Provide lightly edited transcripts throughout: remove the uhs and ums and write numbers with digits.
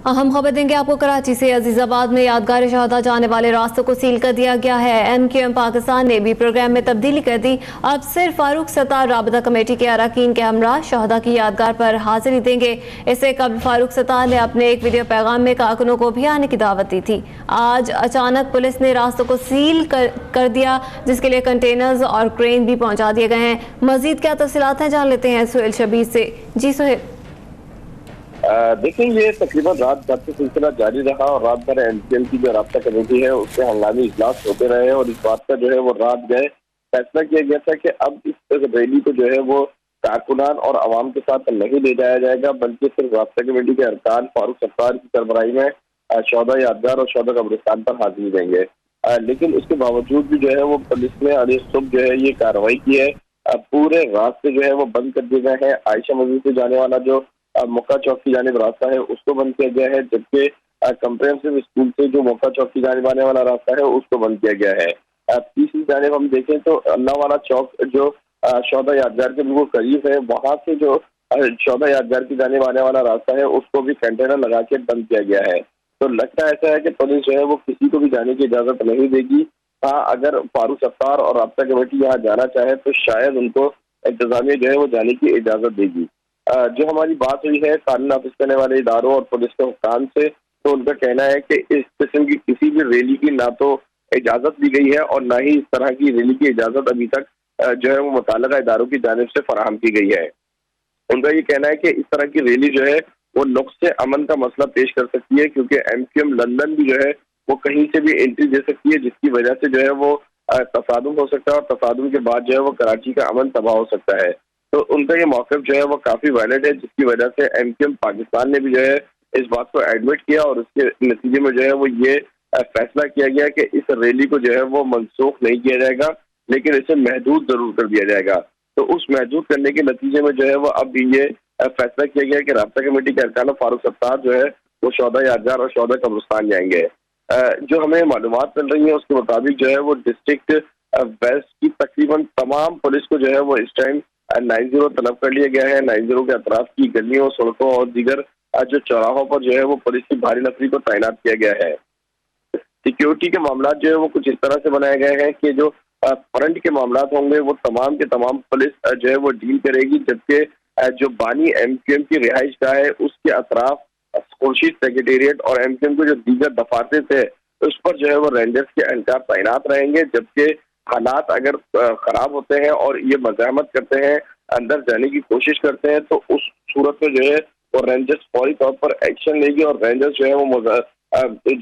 अहम खबर देंगे आपको कराची से। अजीजाबाद में यादगार शहादा जाने वाले रास्तों को सील कर दिया गया है। MQM पाकिस्तान ने भी प्रोग्राम में तब्दीली कर दी। अब सिर्फ फारूक सत्तार राबता कमेटी के अरकान के हमरा शहादा की यादगार पर हाजिरी देंगे। इससे कबल फारूक सत्तार ने अपने एक वीडियो पैगाम में कारकुनों को भी आने की दावत दी थी। आज अचानक पुलिस ने रास्तों को सील कर दिया, जिसके लिए कंटेनर्स और क्रेन भी पहुंचा दिए गए हैं। मजीद क्या तफसीलात हैं जान लेते हैं सुहेल शबीर से। जी सुहेल। देखिए, ये तकरीबन रात भर से सिलसिला जारी रहा और रात भर MQM की जो राब्ता कमेटी है उससे हंगामी इजलास होते रहे और इस बात का जो है वो रात गए फैसला किया गया था कि अब इस रैली को जो है वो कारकुनान और आवाम के साथ नहीं ले जाया जाएगा, बल्कि सिर्फ राब्ता कमेटी के अरकान फारूक सत्तार की सरबराही में शौदा यादगार और शौदा कब्रिस्तान पर हाजिरी देंगे। लेकिन उसके बावजूद भी जो है वो पुलिस ने आज सुबह जो है ये कार्रवाई की है। पूरे रास्ते जो है वो बंद कर दिए गए हैं। आयशा मस्जिद से जाने वाला जो मक्का चौक की जानिब रास्ता है उसको बंद किया गया है, जबकि कंप्रेहेंसिव स्कूल से जो मक्का चौक की जानिब आने वाला रास्ता है उसको बंद किया गया है। तीसरी जानिब हम देखें तो अल्लाह वाला चौक जो शौदा यादगार के बिल्कुल करीब है, वहां से जो शौदा यादगार की जानिब आने वाला रास्ता है उसको भी कंटेनर लगा के बंद किया गया है। तो लगता ऐसा है कि पुलिस जो है वो किसी को भी जाने की इजाजत नहीं देगी। हाँ, अगर फारूक सत्तार और राब्ता कमेटी यहाँ जाना चाहे तो शायद उनको इंतजामिया जो है वो जाने की इजाजत देगी। जो हमारी बात हुई है कानून नाफिज करने वाले इदारों और पुलिस के हुक्काम से, तो उनका कहना है कि इस किस्म की किसी भी रैली की ना तो इजाजत दी गई है और ना ही इस तरह की रैली की इजाजत अभी तक जो है वो मुताल्लिका इदारों की जानिब से फराहम की गई है। उनका ये कहना है कि इस तरह की रैली जो है वो नुक्स अमन का मसला पेश कर सकती है, क्योंकि MQM लंदन भी जो है वो कहीं से भी एंट्री दे सकती है, जिसकी वजह से जो है वो तसादुम हो सकता है और तसादुम के बाद जो है वो कराची का अमन तबाह हो सकता है। तो उनका ये मौक़िफ़ जो है वो काफी वैलिड है, जिसकी वजह से MQM पाकिस्तान ने भी जो है इस बात को एडमिट किया और उसके नतीजे में जो है वो ये फैसला किया गया कि इस रैली को जो है वो मनसूख नहीं किया जाएगा, लेकिन इसे महदूद जरूर कर दिया जाएगा। तो उस महदूद करने के नतीजे में जो है वो अब ये फैसला किया गया कि राब्ता कमेटी के अरकान फारूक सत्तार जो है वो शौदा यादगार और शौदा कब्रिस्तान जाएंगे। जो हमें मालूमात मिल रही है उसके मुताबिक जो है वो डिस्ट्रिक्ट वेस्ट की तकरीबन तमाम पुलिस को जो है वो इस टाइम 90 तलब कर लिया गया है। 90 के अतराफ की गलियों, सड़कों और दीगर जो चौराहों पर जो है वो पुलिस की भारी नफरी को तैनात किया गया है। सिक्योरिटी के मामला जो है वो कुछ इस तरह से बनाए गए हैं कि जो फ्रंट के मामला होंगे वो तमाम के तमाम पुलिस जो है वो डील करेगी, जबकि जो बानी MQM की रिहाइश गाह है उसके अतराफ खुर्शीद सेक्रेटेरिएट और MQM के जो दीगर दफातर थे उस पर जो है वो रेंजर्स के एहलकार तैनात रहेंगे। जबकि हालात अगर खराब होते हैं और ये मज़ाहमत करते हैं, अंदर जाने की कोशिश करते हैं, तो उस सूरत में जो है वो रेंजर्स फौरी तौर पर एक्शन लेगी और रेंजर्स जो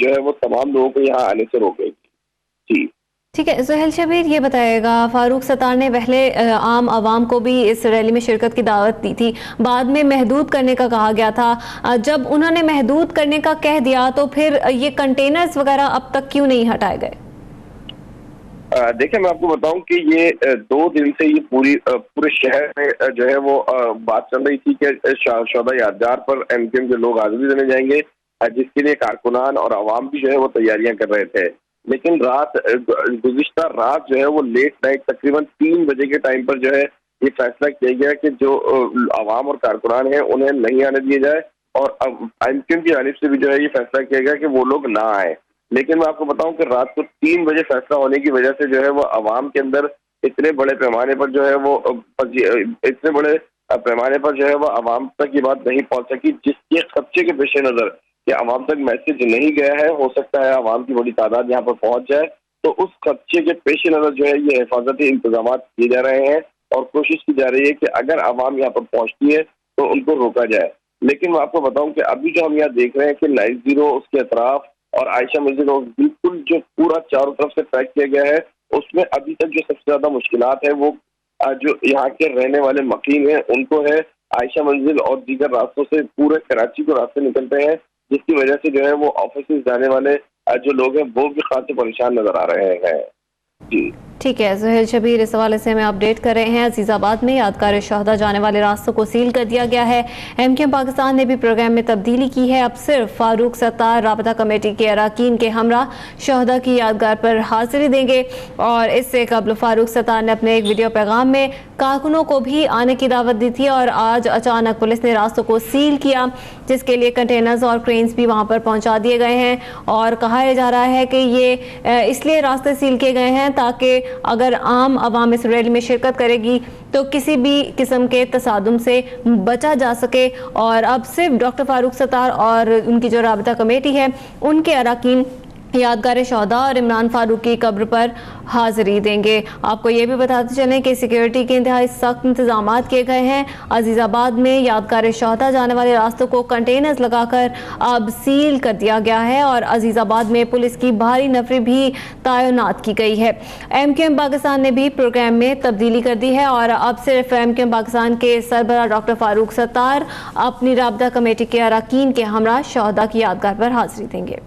है वो तमाम लोगों को यहाँ आने से रोकेगी। जी ठीक है सुहेल शबीर, ये बताएगा फारूक सत्तार ने पहले आम आवाम को भी इस रैली में शिरकत की दावत दी थी, बाद में महदूद करने का कहा गया था। जब उन्होंने महदूद करने का कह दिया तो फिर ये कंटेनर्स वगैरह अब तक क्यों नहीं हटाए गए? देखिए, मैं आपको बताऊं कि ये 2 दिन से ये पूरे शहर में जो है वो बात चल रही थी कि शौदा यादगार पर MQM के लोग हाजिरी देने जाएंगे, जिसके लिए कारकुनान और आवाम भी जो है वो तैयारियां कर रहे थे। लेकिन गुज़िश्ता रात जो है वो लेट नाइट तकरीबन 3 बजे के टाइम पर जो है ये फैसला किया गया कि जो आवाम और कारकुनान हैं उन्हें नहीं आने दिया जाए और MQM की जानिब से भी जो है ये फैसला किया गया कि वो लोग ना आए। लेकिन मैं आपको बताऊं कि रात को 3 बजे फैसला होने की वजह से जो है वो आवाम के अंदर इतने बड़े पैमाने पर जो है वो आवाम तक ये बात नहीं पहुंच सकी, जिसके खदशे के पेश नजर कि आवाम तक मैसेज नहीं गया है। हो सकता है आवाम की बड़ी तादाद यहाँ पर पहुंच जाए, तो उस खदशे के पेश नजर जो है ये हिफाजती इंतजाम किए जा रहे हैं और कोशिश की जा रही है कि अगर आवाम यहाँ पर पहुंचती है तो उनको रोका जाए। लेकिन मैं आपको बताऊं कि अभी जो हम यहाँ देख रहे हैं कि 90 उसके अतराफ और आयशा मस्जिद बिल्कुल जो पूरा चारों तरफ से पैक किया गया है, उसमें अभी तक जो सबसे ज्यादा मुश्किलात है वो जो यहाँ के रहने वाले मकीन हैं उनको है। आयशा मंजिल और दीगर रास्तों से पूरे कराची को रास्ते निकलते हैं, जिसकी वजह से जो है वो ऑफिस जाने वाले जो लोग हैं वो भी खासे परेशान नजर आ रहे हैं। जी ठीक है, सुहेल शबीर इस हवाले से हमें अपडेट कर रहे हैं। अजीजाबाद में यादगार शहदा जाने वाले रास्तों को सील कर दिया गया है। एमक्यूएम पाकिस्तान ने भी प्रोग्राम में तब्दीली की है। अब सिर्फ फारूक सत्तार राबता कमेटी के अरकान के हमरा शहदा की यादगार पर हाजिरी देंगे। और इससे कबल फारूक सत्तार ने अपने एक वीडियो पैगाम में कारकुनों को भी आने की दावत दी थी और आज अचानक पुलिस ने रास्तों को सील किया, जिसके लिए कंटेनर्स और क्रेन्स भी वहां पर पहुंचा दिए गए हैं। और कहा जा रहा है कि ये इसलिए रास्ते सील किए गए हैं ताकि अगर आम आवाम इस रैली में शिरकत करेगी तो किसी भी किस्म के तसादुम से बचा जा सके। और अब सिर्फ डॉक्टर फारूक सत्तार और उनकी जो राबता कमेटी है उनके अरकान यादगार शहदा और इमरान फारूक की कब्र पर हाजिरी देंगे। आपको ये भी बताते चलें कि सिक्योरिटी के इंतहाई सख्त इंतजाम किए गए हैं। अजीजाबाद में यादगार शहदा जाने वाले रास्तों को कंटेनर्स लगाकर अब सील कर दिया गया है और अजीजाबाद में पुलिस की भारी नफरी भी तैनात की गई है। एमक्यूएम पाकिस्तान ने भी प्रोग्राम में तब्दीली कर दी है और अब सिर्फ एमक्यूएम पाकिस्तान के सरबराह डॉक्टर फारूक सत्तार अपनी राबता कमेटी के अरकान के हमरा शहदा की यादगार पर हाजिरी देंगे।